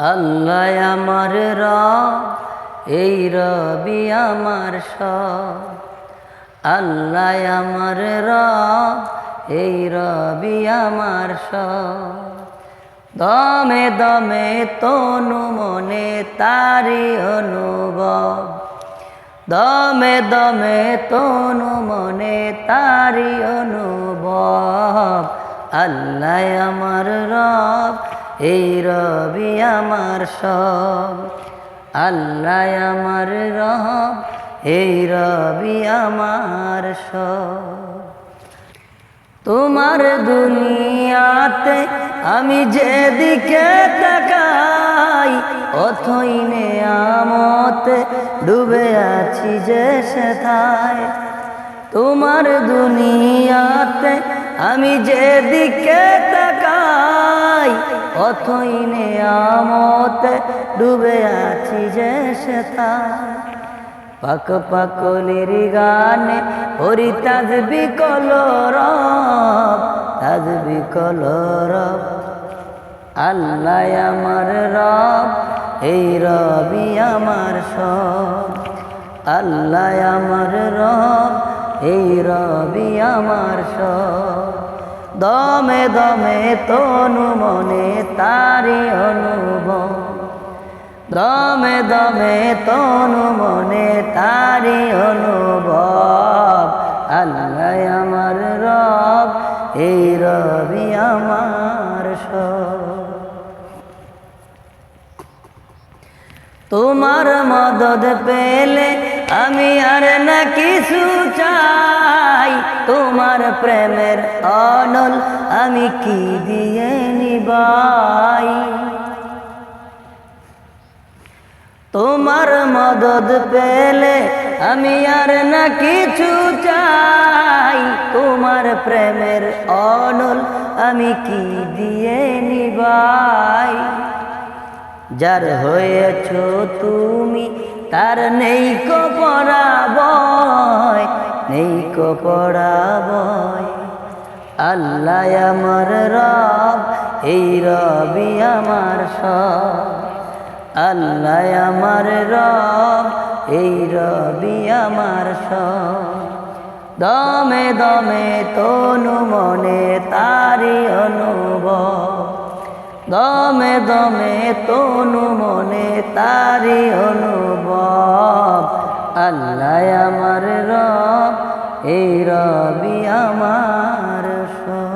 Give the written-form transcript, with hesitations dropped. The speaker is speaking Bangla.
আল্লাহ আমার রব, এই রবি আমার সব। আল্লাহ আমার রব, এই রবি আমার সব। দমে দমে তনু মনে তারি অনুভব, দমে দমে তনু মনে তারি অনুভব। আল্লাহ আমার রব, এই রবি আমার সব। আল্লাহ আমার রব, এই রবি আমার সব। তোমার দুনিয়াতে আমি যেদিকে তাকাই, অথই নেয়ামতে ডুবে আছি যে সেথায়। তোমার দুনিয়াতে আমি যেদিকে তাকাই, অথই নেয়ামতে ডুবে আছি যে সেথায়। পাক পাকলির গানে হরি তাজবি কলরব, তাজবি কলরব। আল্লাহ আমার রব, এই রবি আমার সব। আল্লাহ আমার রব, এই রবি আমার সব। দমে দমে তনু মনে তারি অনুভব, দমে দমে তনু মনে তারি অনুভব। আল্লাহ আমার রব, এই রবি আমার সব। তোমার মদদ পেলে আমি আর না কিছু চাই, তোমার প্রেমের অনল আমি কি দিয়ে নিবাই। তোমার মদদ পেলে আমি আর না কিছু চাই, তোমার প্রেমের অনল আমি কি দিয়ে নিবাই। যার হয়েছ তুমি তার নেই কো পরাভয়, নেই কো পরাভয়। আল্লাহ আমার রব, এই রবি আমার সব। আল্লাহ আমার রব, এই রবি আমার সব। দমে দমে তনু মনে তারি অনুভব, দমে দমে তনু মনে তারি অনুভব। আল্লাহ আমার রব, এই রবি আমার সব।